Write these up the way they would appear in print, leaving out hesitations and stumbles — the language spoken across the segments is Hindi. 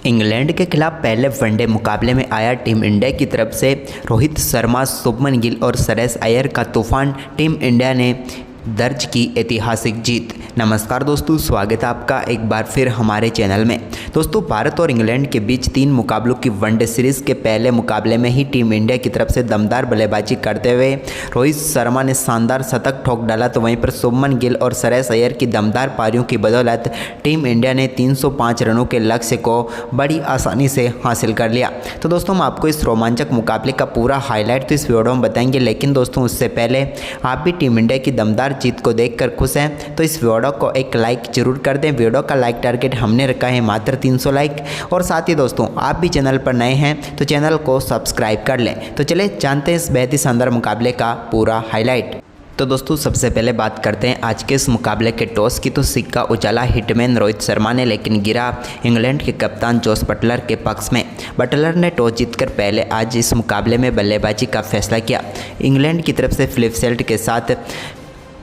इंग्लैंड के खिलाफ पहले वनडे मुकाबले में आया टीम इंडिया की तरफ से रोहित शर्मा, शुभमन गिल और श्रेयस अय्यर का तूफान टीम इंडिया ने दर्ज की ऐतिहासिक जीत। नमस्कार दोस्तों, स्वागत है आपका एक बार फिर हमारे चैनल में। दोस्तों, भारत और इंग्लैंड के बीच 3 मुकाबलों की वनडे सीरीज़ के पहले मुकाबले में ही टीम इंडिया की तरफ से दमदार बल्लेबाजी करते हुए रोहित शर्मा ने शानदार शतक ठोक डाला, तो वहीं पर शुभमन गिल और श्रेयस अय्यर की दमदार पारियों की बदौलत टीम इंडिया ने 305 रनों के लक्ष्य को बड़ी आसानी से हासिल कर लिया। तो दोस्तों, हम आपको इस रोमांचक मुकाबले का पूरा हाईलाइट तो इस वीडियो में बताएंगे, लेकिन दोस्तों उससे पहले आप भी टीम इंडिया की दमदार जीत को देखकर खुश हैं तो इस वीडियो को एक लाइक जरूर कर दें। वीडियो का लाइक टारगेट हमने रखा है मात्र 300 लाइक। और साथ ही दोस्तों, आप भी चैनल पर नए हैं तो चैनल को सब्सक्राइब कर लें। तो चले जानते हैं इस बेहद ही शानदार मुकाबले का पूरा हाईलाइट। तो दोस्तों, सबसे पहले बात करते हैं आज के इस मुकाबले के टॉस की। तो सिक्का उछाला हिटमैन रोहित शर्मा ने, लेकिन गिरा इंग्लैंड के कप्तान जोस बटलर के पक्ष में। बटलर ने टॉस जीतकर पहले आज इस मुकाबले में बल्लेबाजी का फैसला किया। इंग्लैंड की तरफ से फिलिप सेल्ट के साथ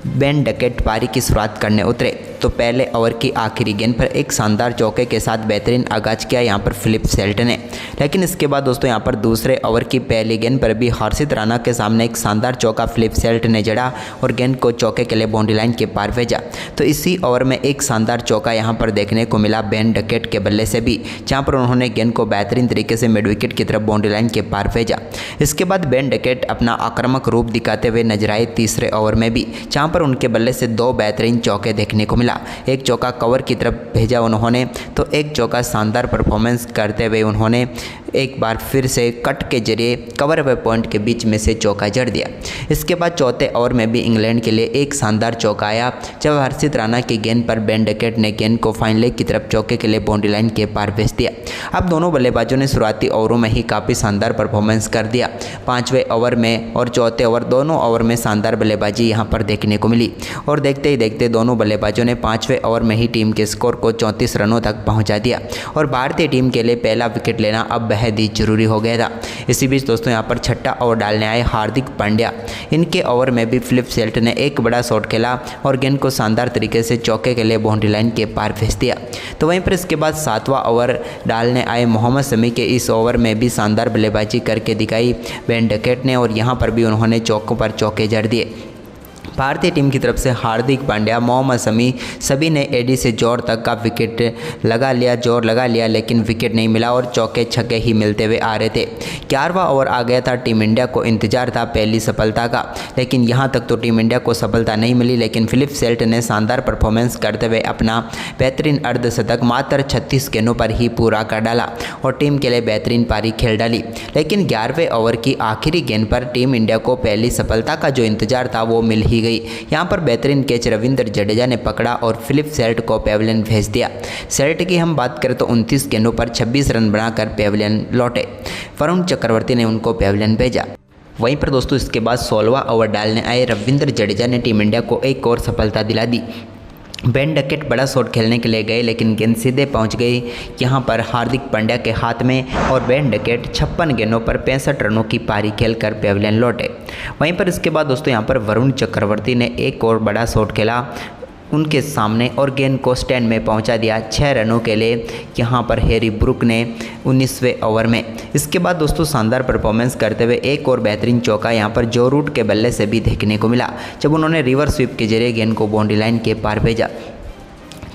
बेन डकेट पारी की शुरुआत करने उतरे, तो पहले ओवर की आखिरी गेंद पर एक शानदार चौके के साथ बेहतरीन आगाज किया यहाँ पर फिलिप सेल्ट ने। लेकिन इसके बाद दोस्तों यहाँ पर दूसरे ओवर की पहली गेंद पर भी हर्षित राणा के सामने एक शानदार चौका फिलिप सेल्ट ने जड़ा और गेंद को चौके के लिए बाउंड्री लाइन के पार भेजा। तो इसी ओवर में एक शानदार चौका यहाँ पर देखने को मिला बेन डकेट के बल्ले से भी, जहाँ पर उन्होंने गेंद को बेहतरीन तरीके से मिड विकेट की तरफ बाउंड्री लाइन के पार भेजा। इसके बाद बेन डकेट अपना आक्रामक रूप दिखाते हुए नजर आए तीसरे ओवर में भी, जहाँ पर उनके बल्ले से 2 बेहतरीन चौके देखने को मिला। एक चौका कवर की तरफ भेजा उन्होंने, तो एक चौका शानदार परफॉर्मेंस करते हुए उन्होंने एक बार फिर से कट के जरिए कवर वे पॉइंट के बीच में से चौका जड़ दिया। इसके बाद चौथे ओवर में भी इंग्लैंड के लिए एक शानदार चौका आया, जब हर्षित राणा की गेंद पर बेन डकेट ने गेंद को फाइन लेग की तरफ चौके के लिए बाउंड्री लाइन के पार भेज दिया। अब दोनों बल्लेबाजों ने शुरुआती ओवरों में ही काफ़ी शानदार परफॉर्मेंस कर दिया। 5वें ओवर में और चौथे ओवर, दोनों ओवर में शानदार बल्लेबाजी यहाँ पर देखने को मिली और देखते ही देखते दोनों बल्लेबाजों ने 5वें ओवर में ही टीम के स्कोर को 34 रनों तक पहुँचा दिया और भारतीय टीम के लिए पहला विकेट लेना अब बेहद ही जरूरी हो गया था। इसी बीच दोस्तों यहाँ पर छठा ओवर डालने आए हार्दिक पांड्या। इनके ओवर में भी फिलिप सेल्ट ने एक बड़ा शॉट खेला और गेंद को शानदार तरीके से चौके के लिए बाउंड्री लाइन के पार भेज दिया। तो वहीं पर इसके बाद 7वां ओवर डालने आए मोहम्मद शमी के इस ओवर में भी शानदार बल्लेबाजी करके दिखाई बेन डकेट ने और यहाँ पर भी उन्होंने चौकों पर चौके जड़ दिए। भारतीय टीम की तरफ से हार्दिक पांड्या, मोहम्मद शमी सभी ने एडी से जोर तक का विकेट लगा लिया, लेकिन विकेट नहीं मिला और चौके छक्के ही मिलते हुए आ रहे थे। 11वां ओवर आ गया था। टीम इंडिया को इंतजार था पहली सफलता का, लेकिन यहाँ तक तो टीम इंडिया को सफलता नहीं मिली। लेकिन फिलिप सेल्ट ने शानदार परफॉर्मेंस करते हुए अपना बेहतरीन अर्धशतक मात्र 36 गेंदों पर ही पूरा कर डाला और टीम के लिए बेहतरीन पारी खेल डाली। लेकिन 11वें ओवर की आखिरी गेंद पर टीम इंडिया को पहली सफलता का जो इंतजार था वो मिल ही गई। यहाँ पर बेहतरीन कैच रविंद्र जडेजा ने पकड़ा और फिलिप सेल्ट को पेविलियन भेज दिया। सेल्ट की हम बात करें तो 29 गेंदों पर 26 रन बनाकर पेविलियन लौटे। वरुण चक्रवर्ती ने उनको पेविलियन भेजा। वहीं पर दोस्तों इसके बाद 16वां ओवर डालने आए रविंद्र जडेजा ने टीम इंडिया को एक और सफलता दिला दी। बेन डकेट बड़ा शॉट खेलने के लिए गए, लेकिन गेंद सीधे पहुंच गई यहाँ पर हार्दिक पांड्या के हाथ में और बेन डकेट 56 गेंदों पर 65 रनों की पारी खेलकर पेविलियन लौटे। वहीं पर इसके बाद दोस्तों यहाँ पर वरुण चक्रवर्ती ने एक और बड़ा शॉट खेला उनके सामने और गेंद को स्टैंड में पहुंचा दिया 6 रनों के लिए यहाँ पर हैरी ब्रूक ने 19वें ओवर में। इसके बाद दोस्तों शानदार परफॉर्मेंस करते हुए एक और बेहतरीन चौका यहाँ पर जो रूट के बल्ले से भी देखने को मिला, जब उन्होंने रिवर्स स्वीप के जरिए गेंद को बाउंड्री लाइन के पार भेजा।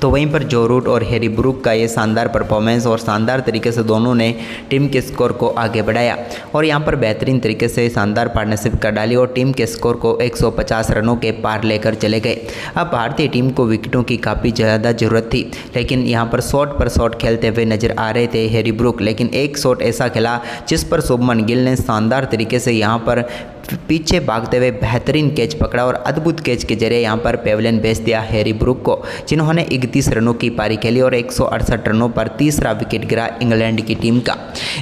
तो वहीं पर जो रूट और हैरी ब्रूक का ये शानदार परफॉर्मेंस और शानदार तरीके से दोनों ने टीम के स्कोर को आगे बढ़ाया और यहाँ पर बेहतरीन तरीके से शानदार पार्टनरशिप कर डाली और टीम के स्कोर को 150 रनों के पार लेकर चले गए। अब भारतीय टीम को विकेटों की काफ़ी ज़्यादा ज़रूरत थी, लेकिन यहाँ पर शॉट पर शॉट खेलते हुए नजर आ रहे थे हैरी ब्रूक, लेकिन एक शॉट ऐसा खेला जिस पर शुभमन गिल ने शानदार तरीके से यहाँ पर पीछे भागते हुए बेहतरीन कैच पकड़ा और अद्भुत कैच के जरिए यहाँ पर पेविलियन भेज दिया हैरी ब्रूक को, जिन्होंने 31 रनों की पारी खेली और 168 रनों पर तीसरा विकेट गिरा इंग्लैंड की टीम का।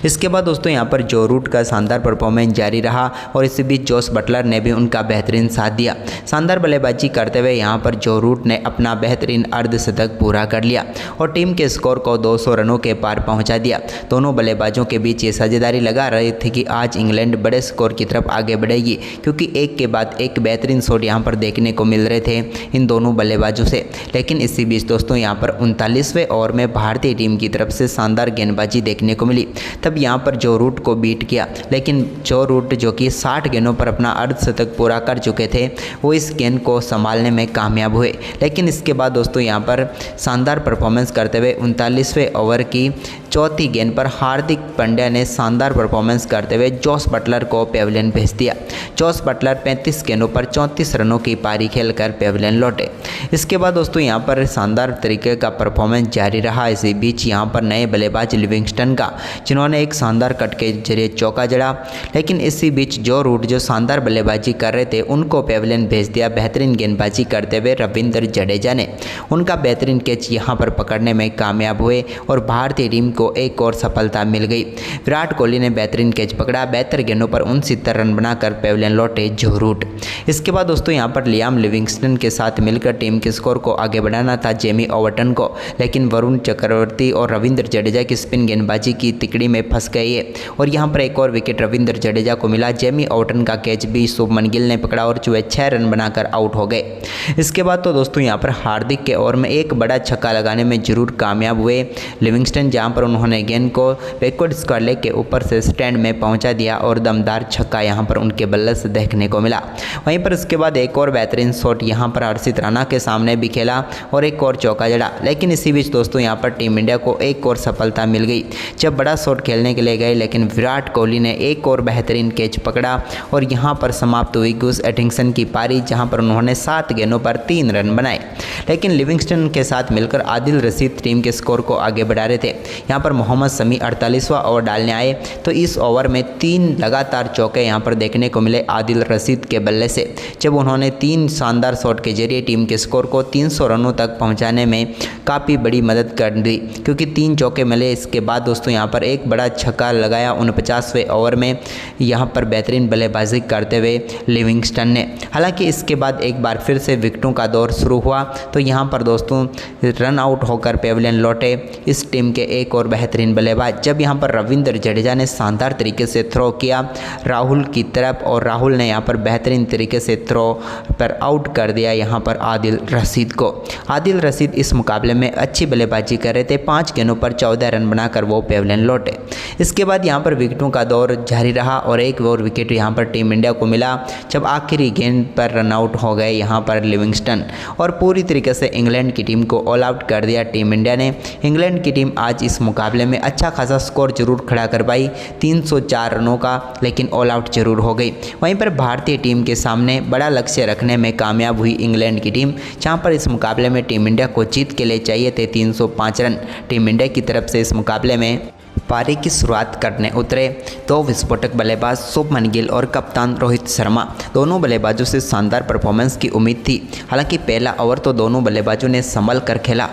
इसके बाद दोस्तों यहाँ पर जो रूट का शानदार परफॉर्मेंस जारी रहा और इसी बीच जोस बटलर ने भी उनका बेहतरीन साथ दिया। शानदार बल्लेबाजी करते हुए यहाँ पर जो रूट ने अपना बेहतरीन अर्धशतक पूरा कर लिया और टीम के स्कोर को 200 रनों के पार पहुँचा दिया। दोनों बल्लेबाजों के बीच ये साझेदारी लगा रही थी कि आज इंग्लैंड बड़े स्कोर की तरफ आगे बढ़ेगी, क्योंकि एक के बाद एक बेहतरीन शॉट यहाँ पर देखने को मिल रहे थे इन दोनों बल्लेबाजों से। लेकिन इसी बीच दोस्तों दोस्तों यहाँ पर 39वें ओवर में भारतीय टीम की तरफ से शानदार गेंदबाजी देखने को मिली। तब यहाँ पर जो रूट को बीट किया, लेकिन जो रूट जो कि 60 गेंदों पर अपना अर्धशतक पूरा कर चुके थे वो इस गेंद को संभालने में कामयाब हुए। लेकिन इसके बाद दोस्तों यहाँ पर शानदार परफॉर्मेंस करते हुए 39वें ओवर की चौथी गेंद पर हार्दिक पांड्या ने शानदार परफॉर्मेंस करते हुए जॉस बटलर को पेविलियन भेज दिया। जॉस बटलर 35 गेंदों पर 34 रनों की पारी खेलकर पेविलियन लौटे। इसके बाद दोस्तों यहाँ पर शानदार तरीके का परफॉर्मेंस जारी रहा। इसी बीच यहाँ पर नए बल्लेबाज लिविंगस्टन का, जिन्होंने एक शानदार कट के जरिए चौका जड़ा। लेकिन इसी बीच जो रूट जो शानदार बल्लेबाजी कर रहे थे उनको पेविलियन भेज दिया। बेहतरीन गेंदबाजी करते हुए रविंद्र जडेजा ने उनका बेहतरीन कैच यहाँ पर पकड़ने में कामयाब हुए और भारतीय टीम को एक और सफलता मिल गई। विराट कोहली ने बेहतरीन कैच पकड़ा। 72 गेंदों पर 69 रन बनाकर पेविलियन लौटे जो रूट। इसके बाद दोस्तों यहाँ पर लियाम लिविंगस्टन के साथ मिलकर टीम के स्कोर को आगे बढ़ाना था जेमी ओवर्टन को, लेकिन वरुण चक्रवर्ती और रविंद्र जडेजा की स्पिन गेंदबाजी की तिकड़ी में फंस गई है और यहाँ पर एक और विकेट रविंद्र जडेजा को मिला। जेमी ओवर्टन का कैच भी शुभमन गिल ने पकड़ा और वे 6 रन बनाकर आउट हो गए। इसके बाद तो दोस्तों यहाँ पर हार्दिक के ओवर में एक बड़ा छक्का लगाने में जरूर कामयाब हुए लिविंगस्टन, जहाँ पर उन्होंने गेंद को बैकवर्ड स्क्वायर लेग के ऊपर से स्टैंड में पहुंचा दिया और दमदार छक्का यहां पर उनके बल्ले से देखने को मिला। वहीं पर इसके बाद एक और बेहतरीन शॉट यहां पर हर्षित राणा के सामने भी खेला और एक और चौका जड़ा। लेकिन इसी बीच दोस्तों यहां पर टीम इंडिया को एक और सफलता मिल गई जब बड़ा शॉट खेलने के लिए गए, लेकिन विराट कोहली ने एक और बेहतरीन कैच पकड़ा और यहां पर समाप्त हुई गुस एटिंगसन की पारी, जहां पर उन्होंने 7 गेंदों पर 3 रन बनाए। लेकिन लिविंगस्टन के साथ मिलकर आदिल रशीद टीम के स्कोर को आगे बढ़ा रहे थे। यहाँ पर मोहम्मद शमी 48वां ओवर डालने आए तो इस ओवर में 3 लगातार चौके यहाँ पर देखने को मिले आदिल रशीद के बल्ले से, जब उन्होंने 3 शानदार शॉट के जरिए टीम के स्कोर को 300 रनों तक पहुँचाने में काफ़ी बड़ी मदद कर दी, क्योंकि 3 चौके मिले। इसके बाद दोस्तों यहाँ पर एक बड़ा छक्का लगाया 49वें ओवर में यहाँ पर बेहतरीन बल्लेबाजी करते हुए लिविंगस्टन ने। हालांकि इसके बाद एक बार फिर से विकेटों का दौर शुरू हुआ तो यहाँ पर दोस्तों रन आउट होकर पेविलियन लौटे इस टीम के एक और बेहतरीन बल्लेबाज, जब यहाँ पर रविंद्र जडेजा ने शानदार तरीके से थ्रो किया राहुल की तरफ और राहुल ने यहाँ पर बेहतरीन तरीके से थ्रो पर आउट कर दिया यहाँ पर आदिल रशीद को। आदिल रशीद इस मुकाबले में अच्छी बल्लेबाजी कर रहे थे। 5 गेंदों पर 14 रन बनाकर वो पेविलियन लौटे। इसके बाद यहाँ पर विकेटों का दौर जारी रहा और एक और विकेट यहाँ पर टीम इंडिया को मिला जब आखिरी गेंद पर रन आउट हो गए यहाँ पर लिविंगस्टन और पूरी तरीके से इंग्लैंड की टीम को ऑल आउट कर दिया टीम इंडिया ने। इंग्लैंड की टीम आज इस मुकाबले में अच्छा खासा स्कोर जरूर खड़ा कर पाई 304 रनों का, लेकिन ऑल आउट जरूर हो गई। वहीं पर भारतीय टीम के सामने बड़ा लक्ष्य रखने में कामयाब हुई इंग्लैंड की टीम, जहां पर इस मुकाबले में टीम इंडिया को जीत के लिए चाहिए थे 305 रन। टीम इंडिया की तरफ से इस मुकाबले में पारी की शुरुआत करने उतरे 2 विस्फोटक बल्लेबाज शुभमन गिल और कप्तान रोहित शर्मा। दोनों बल्लेबाजों से शानदार परफॉर्मेंस की उम्मीद थी। हालांकि पहला ओवर तो दोनों बल्लेबाजों ने संभल कर खेला,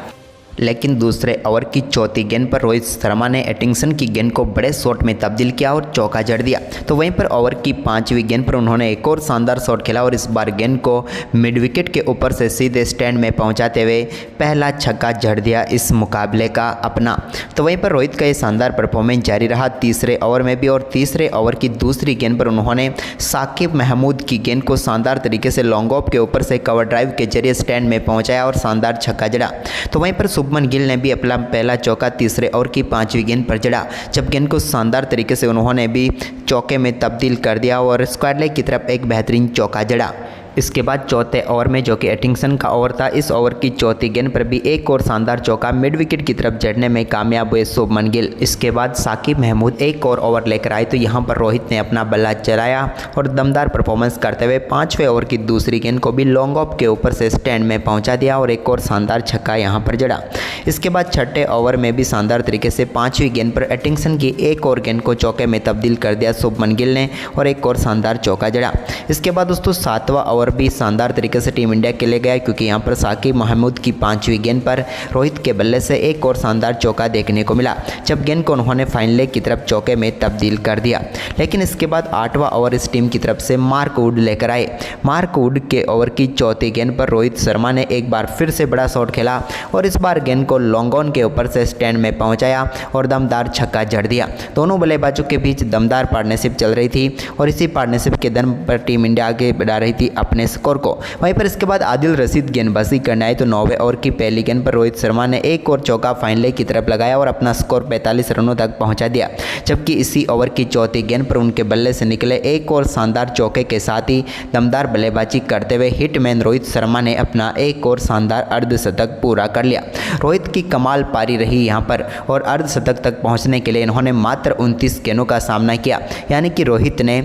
लेकिन दूसरे ओवर की चौथी गेंद पर रोहित शर्मा ने एटिंगसन की गेंद को बड़े शॉट में तब्दील किया और चौका जड़ दिया। तो वहीं पर ओवर की 5वीं गेंद पर उन्होंने एक और शानदार शॉट खेला और इस बार गेंद को मिड विकेट के ऊपर से सीधे स्टैंड में पहुंचाते हुए पहला छक्का जड़ दिया इस मुकाबले का अपना। तो वहीं पर रोहित का ये शानदार परफॉर्मेंस जारी रहा तीसरे ओवर में भी और तीसरे ओवर की दूसरी गेंद पर उन्होंने साकिब महमूद की गेंद को शानदार तरीके से लॉन्ग ऑफ के ऊपर से कवर ड्राइव के जरिए स्टैंड में पहुँचाया और शानदार छक्का जड़ा। तो वहीं पर शुभमन गिल ने भी अपना पहला चौका तीसरे ओवर की 5वीं गेंद पर जड़ा, जब गेंद को शानदार तरीके से उन्होंने भी चौके में तब्दील कर दिया और स्क्वायर लेग की तरफ एक बेहतरीन चौका जड़ा। इसके बाद चौथे ओवर में, जो कि एटिंगसन का ओवर था, इस ओवर की चौथी गेंद पर भी एक और शानदार चौका मिड विकेट की तरफ जड़ने में कामयाब हुए शुभमन गिल। इसके बाद साकिब महमूद एक और ओवर लेकर आए तो यहाँ पर रोहित ने अपना बल्ला चलाया और दमदार परफॉर्मेंस करते हुए 5वें ओवर की दूसरी गेंद को भी लॉन्ग ऑफ के ऊपर से स्टैंड में पहुँचा दिया और एक और शानदार छक्का यहाँ पर जड़ा। इसके बाद छठे ओवर में भी शानदार तरीके से 5वीं गेंद पर एटिंगसन की एक और गेंद को चौके में तब्दील कर दिया शुभमन गिल ने और एक और शानदार चौका जड़ा। इसके बाद दोस्तों 7वां ओवर भी शानदार तरीके से टीम इंडिया के लिए गया, क्योंकि यहाँ पर साकिब महमूद की 5वीं गेंद पर रोहित के बल्ले से एक और शानदार चौका देखने को मिला, जब गेंद को उन्होंने फाइनल लेग की तरफ चौके में तब्दील कर दिया। लेकिन इसके बाद 8वां ओवर इस टीम की तरफ से मार्क वुड लेकर आए। मार्क वुड के ओवर की चौथी गेंद पर रोहित शर्मा ने एक बार फिर से बड़ा शॉट खेला और इस बार गेंद को लॉन्ग ऑन के ऊपर से स्टैंड में पहुंचाया और दमदार छक्का जड़ दिया। दोनों बल्लेबाजों के बीच दमदार पार्टनरशिप चल रही थी और इसी पार्टनरशिप के दम पर टीम इंडिया आगे बढ़ा रही थी अपने अपने स्कोर को। वहीं पर इसके बाद आदिल रशीद गेंदबाजी करने आए तो 9वें ओवर की पहली गेंद पर रोहित शर्मा ने एक और चौका फाइनल की तरफ लगाया और अपना स्कोर 45 रनों तक पहुंचा दिया। जबकि इसी ओवर की चौथी गेंद पर उनके बल्ले से निकले एक और शानदार चौके के साथ ही दमदार बल्लेबाजी करते हुए हिटमैन रोहित शर्मा ने अपना एक और शानदार अर्धशतक पूरा कर लिया। रोहित की कमाल पारी रही यहां पर और अर्धशतक तक पहुंचने के लिए इन्होंने मात्र 29 गेंदों का सामना किया, यानी कि रोहित ने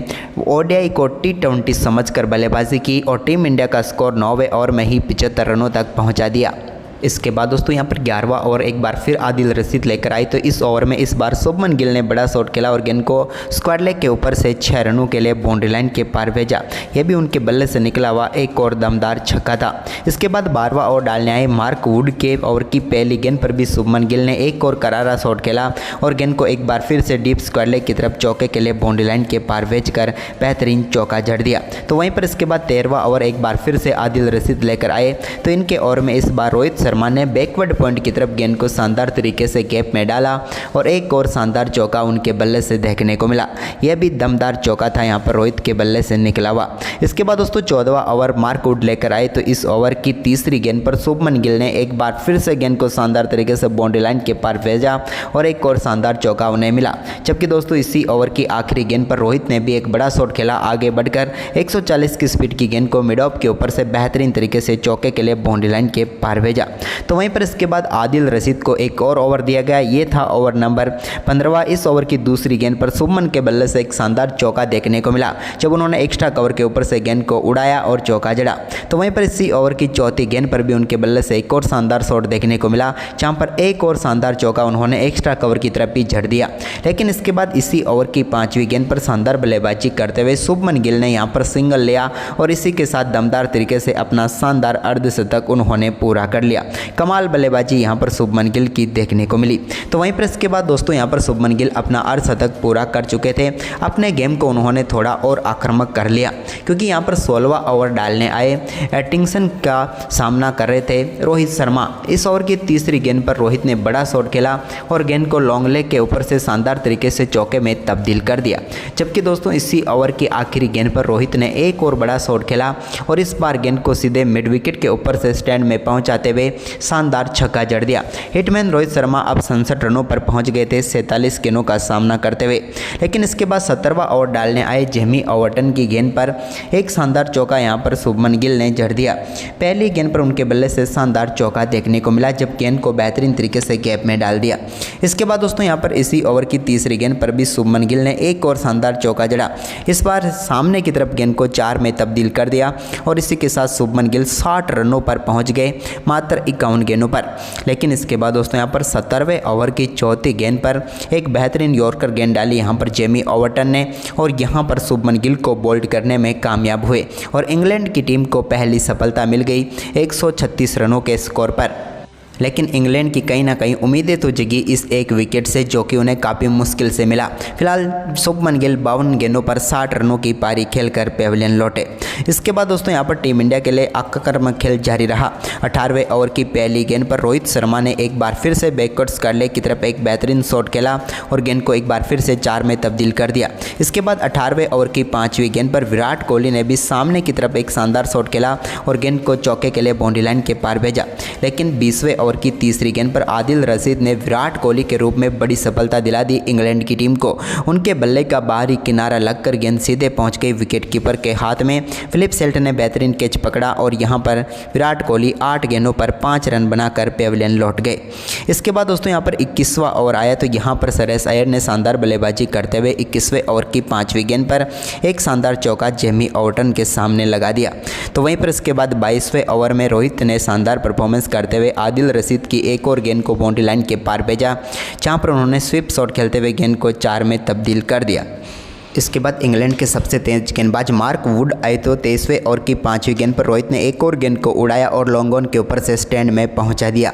ओडीआई को T20 समझकर बल्लेबाजी की और टीम इंडिया का स्कोर 9वें ओवर में ही 75 रनों तक पहुंचा दिया। इसके बाद दोस्तों यहाँ पर 11वां ओवर एक बार फिर आदिल रशीद लेकर आई तो इस ओवर में इस बार शुभमन गिल ने बड़ा शॉट खेला और गेंद को स्क्वायर लेग के ऊपर से 6 रनों के लिए बाउंड्री लाइन के पार भेजा। यह भी उनके बल्ले से निकला हुआ एक और दमदार छक्का था। इसके बाद 12वां ओवर डालने आए मार्क वुड के ओवर की पहली गेंद पर भी शुभमन गिल ने एक और करारा शॉट खेला और गेंद को एक बार फिर से डीप स्क्वायर लेग की तरफ चौके के लिए बाउंड्री लाइन के पार भेजकर बेहतरीन चौका जड़ दिया। तो वहीं पर इसके बाद 13वां ओवर एक बार फिर से आदिल रशीद लेकर आए तो इनके ओवर में इस बार रोहित शर्मा ने बैकवर्ड पॉइंट की तरफ गेंद को शानदार तरीके से गैप में डाला और एक और शानदार चौका उनके बल्ले से देखने को मिला। यह भी दमदार चौका था यहाँ पर रोहित के बल्ले से निकला हुआ। इसके बाद दोस्तों 14वां ओवर मार्क वुड लेकर आए तो इस ओवर की तीसरी गेंद पर शुभमन गिल ने एक बार फिर से गेंद को शानदार तरीके से बाउंड्री लाइन के पार भेजा और एक और शानदार चौका उन्हें मिला। जबकि दोस्तों इसी ओवर की आखिरी गेंद पर रोहित ने भी एक बड़ा शॉट खेला, आगे बढ़कर 140 की स्पीड की गेंद को मिड ऑफ के ऊपर से बेहतरीन तरीके से चौके के लिए बाउंड्री लाइन के पार भेजा। तो वहीं पर इसके बाद आदिल रशीद को एक और ओवर दिया गया, ये था ओवर नंबर 15वां। इस ओवर की दूसरी गेंद पर शुभमन के बल्ले से एक शानदार चौका देखने को मिला जब उन्होंने एक्स्ट्रा कवर के ऊपर से गेंद को उड़ाया और चौका जड़ा। तो वहीं पर इसी ओवर की चौथी गेंद पर भी उनके बल्ले से एक और शानदार शॉट देखने को मिला जहां पर एक और शानदार चौका उन्होंने एक्स्ट्रा कवर की तरफ भी जड़ दिया। लेकिन इसके बाद इसी ओवर की 5वीं गेंद पर शानदार बल्लेबाजी करते हुए शुभमन गिल ने यहां पर सिंगल लिया और इसी के साथ दमदार तरीके से अपना शानदार अर्धशतक उन्होंने पूरा कर लिया। कमाल बल्लेबाजी यहां पर शुभमन गिल की देखने को मिली। तो वहीं पर इसके बाद दोस्तों यहां पर शुभमन गिल अपना अर्धशतक पूरा कर चुके थे। अपने गेम को उन्होंने थोड़ा और आक्रामक कर लिया क्योंकि यहां पर 16वां ओवर डालने आए एटिंगसन का सामना कर रहे थे रोहित शर्मा। इस ओवर की तीसरी गेंद पर रोहित ने बड़ा शॉट खेला और गेंद को लॉन्ग लेग के ऊपर से शानदार तरीके से चौके में तब्दील कर दिया। जबकि दोस्तों इसी ओवर की आखिरी गेंद पर रोहित ने एक और बड़ा शॉट खेला और इस बार गेंद को सीधे मिड विकेट के ऊपर से स्टैंड में पहुंचाते हुए शानदार छक्का जड़ दिया। हिटमैन रोहित शर्मा अब 67 रनों पर पहुंच गए थे 47 गेंदों का सामना करते हुए। लेकिन इसके बाद 17वां ओवर डालने आए जेमी ओवर्टन की गेंद पर एक शानदार चौका यहां पर शुभमन गिल ने जड़ दिया। पहली गेंद पर उनके बल्ले से शानदार चौका देखने को मिला जब गेंद को बेहतरीन तरीके से गैप में डाल दिया। इसके बाद दोस्तों यहां पर इसी ओवर की तीसरी गेंद पर भी शुभमन गिल ने एक और शानदार चौका जड़ा। इस बार सामने की तरफ गेंद को 4 में तब्दील कर दिया और इसी के साथ शुभमन गिल 60 रनों पर पहुंच गए मात्र 51 गेंदों पर। लेकिन इसके बाद दोस्तों यहाँ पर 17वें ओवर की चौथी गेंद पर एक बेहतरीन यॉर्कर गेंद डाली यहाँ पर जेमी ओवर्टन ने और यहाँ पर शुभमन गिल को बोल्ड करने में कामयाब हुए और इंग्लैंड की टीम को पहली सफलता मिल गई 136 रनों के स्कोर पर। लेकिन इंग्लैंड की कहीं ना कहीं उम्मीदें तो जगी इस एक विकेट से जो कि उन्हें काफ़ी मुश्किल से मिला। फिलहाल शुभमन गिल 52 गेंदों पर 60 रनों की पारी खेलकर पेविलियन लौटे। इसके बाद दोस्तों यहां पर टीम इंडिया के लिए आक्रामक खेल जारी रहा। 18वें ओवर की पहली गेंद पर रोहित शर्मा ने एक बार फिर से बैकवर्ड स्क्वायर लेग की तरफ एक बेहतरीन शॉट खेला और गेंद को एक बार फिर से 4 में तब्दील कर दिया। इसके बाद 18वें ओवर की 5वीं गेंद पर विराट कोहली ने भी सामने की तरफ एक शानदार शॉट खेला और गेंद को चौके के लिए बाउंड्री लाइन के पार भेजा। लेकिन 20वें ओवर की तीसरी गेंद पर आदिल रशीद ने विराट कोहली के रूप में बड़ी सफलता दिला दी इंग्लैंड की टीम को। उनके बल्ले का बाहरी किनारा लगकर गेंद सीधे पहुंच गई विकेट कीपर के हाथ में। फिलिप सेल्ट ने बेहतरीन कैच पकड़ा और यहां पर विराट कोहली 8 गेंदों पर 5 रन बनाकर पेविलियन लौट गए। इसके बाद दोस्तों यहां पर 21वां ओवर आया तो यहां पर श्रेयस अय्यर ने शानदार बल्लेबाजी करते हुए 21वें ओवर की 5वीं गेंद पर एक शानदार चौका जेमी ओवर्टन के सामने लगा दिया। तो वहीं पर इसके बाद 22वें ओवर में रोहित ने शानदार परफॉर्मेंस करते हुए आदिल रशीद की एक और गेंद को बाउंड्री लाइन के पार भेजा जहां पर उन्होंने स्वीप शॉट खेलते हुए गेंद को 4 में तब्दील कर दिया। इसके बाद इंग्लैंड के सबसे तेज गेंदबाज मार्क वुड आए तो 23वें ओवर की 5वीं गेंद पर रोहित ने एक और गेंद को उड़ाया और लॉन्ग ऑन के ऊपर से स्टैंड में पहुंचा दिया।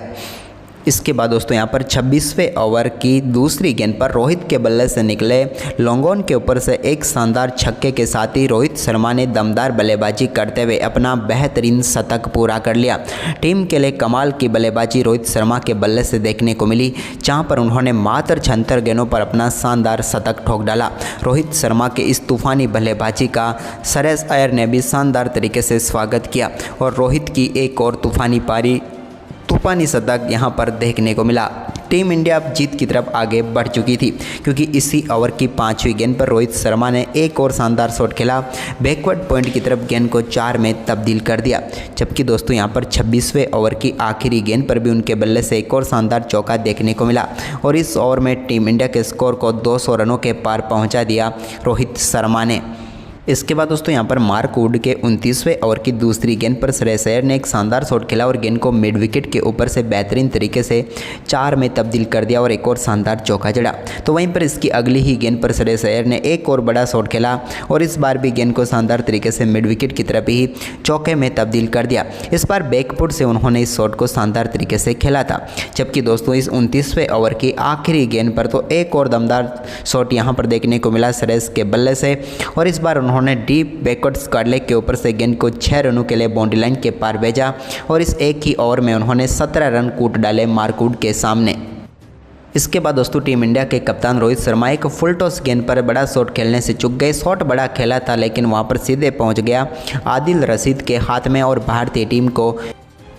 इसके बाद दोस्तों यहाँ पर 26वें ओवर की दूसरी गेंद पर रोहित के बल्ले से निकले लॉन्गॉन के ऊपर से एक शानदार छक्के के साथ ही रोहित शर्मा ने दमदार बल्लेबाजी करते हुए अपना बेहतरीन शतक पूरा कर लिया। टीम के लिए कमाल की बल्लेबाजी रोहित शर्मा के बल्ले से देखने को मिली, जहां पर उन्होंने मात्र 76 गेंदों पर अपना शानदार शतक ठोक डाला। रोहित शर्मा के इस तूफानी बल्लेबाजी का श्रेयस अय्यर ने भी शानदार तरीके से स्वागत किया और रोहित की एक और तूफानी शतक यहां पर देखने को मिला। टीम इंडिया अब जीत की तरफ आगे बढ़ चुकी थी, क्योंकि इसी ओवर की 5वीं गेंद पर रोहित शर्मा ने एक और शानदार शॉट खेला, बैकवर्ड पॉइंट की तरफ गेंद को 4 में तब्दील कर दिया। जबकि दोस्तों यहां पर 26वें ओवर की आखिरी गेंद पर भी उनके बल्ले से एक और शानदार चौका देखने को मिला और इस ओवर में टीम इंडिया के स्कोर को 200 रनों के पार पहुँचा दिया रोहित शर्मा ने। इसके बाद दोस्तों यहाँ पर मार्क वुड के 29वें ओवर की दूसरी गेंद पर श्रेयस अय्यर ने एक शानदार शॉट खेला और गेंद को मिड विकेट के ऊपर से बेहतरीन तरीके से 4 में तब्दील कर दिया और एक और शानदार चौका जड़ा। तो वहीं पर इसकी अगली ही गेंद पर श्रेयस अय्यर ने एक और बड़ा शॉट खेला और इस बार भी गेंद को शानदार तरीके से मिड विकेट की तरफ ही चौके में तब्दील कर दिया। इस बार बैकफुट से उन्होंने इस शॉट को शानदार तरीके से खेला था। जबकि दोस्तों इस 29वें ओवर की आखिरी गेंद पर तो एक और दमदार शॉट यहाँ पर देखने को मिला श्रेयस के बल्ले से और इस बार उन्होंने डीप बैकवर्ड स्क्वायर लेग के ऊपर से गेंद को 6 रनों के लिए बाउंड्री लाइन के पार भेजा और इस एक ही ओवर में उन्होंने 17 रन कूट डाले मार्क वुड के सामने। इसके बाद दोस्तों टीम इंडिया के कप्तान रोहित शर्मा एक फुल टॉस गेंद पर बड़ा शॉट खेलने से चूक गए। शॉट बड़ा खेला था लेकिन वहां पर सीधे पहुंच गया आदिल रशीद के हाथ में और भारतीय टीम को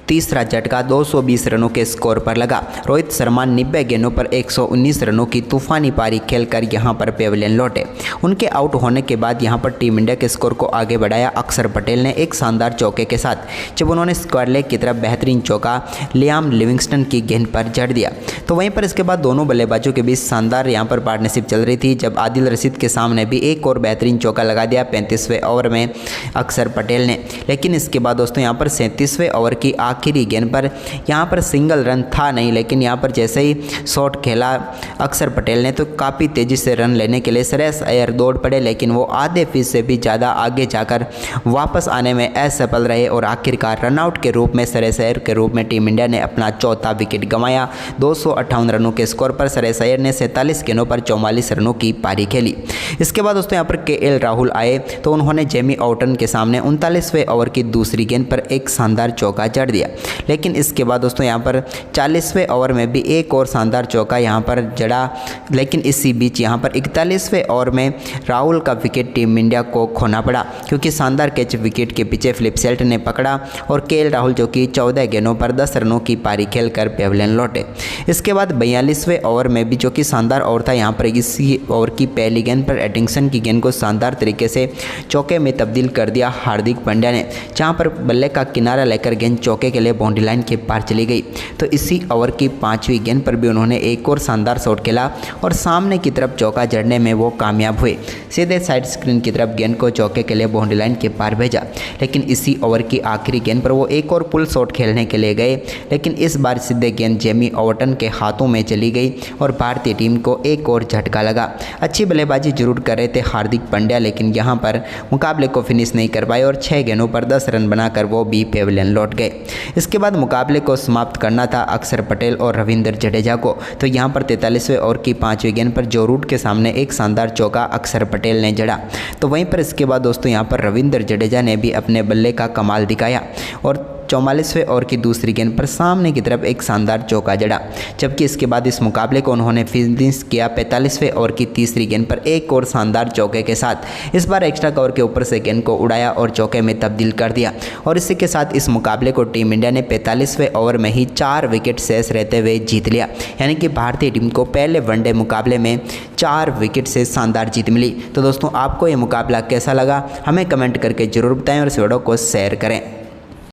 तीसरा झटका 220 रनों के स्कोर पर लगा। रोहित शर्मा 90 गेंदों पर 119 रनों की तूफानी पारी खेलकर यहां पर पेविलियन लौटे। उनके आउट होने के बाद यहां पर टीम इंडिया के स्कोर को आगे बढ़ाया अक्षर पटेल ने एक शानदार चौके के साथ, जब उन्होंने स्क्वायर लेग की तरफ बेहतरीन चौका लियाम लिविंगस्टन की गेंद पर जड़ दिया। तो वहीं पर इसके बाद दोनों बल्लेबाजों के बीच शानदार यहां पर पार्टनरशिप चल रही थी, जब आदिल रशीद के सामने भी एक और बेहतरीन चौका लगा दिया 35वें ओवर में अक्षर पटेल ने। लेकिन इसके बाद दोस्तों यहाँ पर 37वें ओवर की आखिरी गेंद पर यहां पर सिंगल रन था नहीं, लेकिन यहां पर जैसे ही शॉट खेला अक्षर पटेल ने तो काफ़ी तेज़ी से रन लेने के लिए श्रेयस अय्यर दौड़ पड़े, लेकिन वो आधे फीट से भी ज़्यादा आगे जाकर वापस आने में असफल रहे और आखिरकार रनआउट के रूप में श्रेयस अय्यर के रूप में टीम इंडिया ने अपना चौथा विकेट गंवाया। 258 रनों के स्कोर पर श्रेयस अय्यर ने 47 गेंदों पर 44 रनों की पारी खेली। इसके बाद दोस्तों यहाँ पर KL राहुल आए तो उन्होंने जेमी ऑटन के सामने 39वें ओवर की दूसरी गेंद पर एक शानदार चौका जड़ दिया। लेकिन इसके बाद दोस्तों यहाँ पर 40वें ओवर में भी एक और शानदार चौका यहाँ पर जड़ा, लेकिन इसी बीच यहाँ पर 41वें ओवर में राहुल का विकेट टीम इंडिया को खोना पड़ा, क्योंकि शानदार कैच विकेट के पीछे फिलिप सेल्ट ने पकड़ा और KL राहुल जो कि 14 गेंदों पर 10 रनों की पारी खेलकर पेविलियन लौटे। इसके बाद 42वें ओवर में भी जो कि शानदार ओवर था, यहाँ पर इसी ओवर की पहली गेंद पर एडिंगसन की गेंद को शानदार तरीके से चौके में तब्दील कर दिया हार्दिक पांड्या ने, जहाँ पर बल्ले का किनारा लेकर गेंद चौके के लिए बाउंड्री लाइन के पार चली गई। तो इसी ओवर की 5वीं गेंद पर भी उन्होंने एक और शानदार शॉट खेला और सामने की तरफ चौका जड़ने में वो कामयाब हुए। सीधे साइड स्क्रीन की तरफ गेंद को चौके के लिए बाउंड्री लाइन के पार भेजा। लेकिन इसी ओवर की आखिरी गेंद पर वो एक और पुल शॉट खेलने के लिए गए, लेकिन इस बार सीधे गेंद जेमी ऑटन के हाथों में चली गई और भारतीय टीम को एक और झटका लगा। अच्छी बल्लेबाजी जरूर कर रहे थे हार्दिक पांड्या, लेकिन यहाँ पर मुकाबले को फिनिश नहीं कर पाए और 6 गेंदों पर 10 रन बनाकर वो भी पेविलियन लौट गए। इसके बाद मुकाबले को समाप्त करना था अक्षर पटेल और रविंद्र जडेजा को। तो यहाँ पर 43वें ओवर की 5वीं गेंद पर जो रूट के सामने एक शानदार चौका अक्षर पटेल ने जड़ा। तो वहीं पर इसके बाद दोस्तों यहाँ पर रविंद्र जडेजा ने भी अपने बल्ले का कमाल दिखाया और 44वें ओवर की दूसरी गेंद पर सामने की तरफ एक शानदार चौका जड़ा। जबकि इसके बाद इस मुकाबले को उन्होंने फिनिश किया 45वें ओवर की तीसरी गेंद पर एक और शानदार चौके के साथ। इस बार एक्स्ट्रा कवर के ऊपर से गेंद को उड़ाया और चौके में तब्दील कर दिया और इसी के साथ इस मुकाबले को टीम इंडिया ने 45वें ओवर में ही 4 विकेट शेष रहते हुए जीत लिया। यानी कि भारतीय टीम को पहले वनडे मुकाबले में 4 विकेट से शानदार जीत मिली। तो दोस्तों आपको ये मुकाबला कैसा लगा हमें कमेंट करके जरूर बताएं और इस वीडियो को शेयर करें।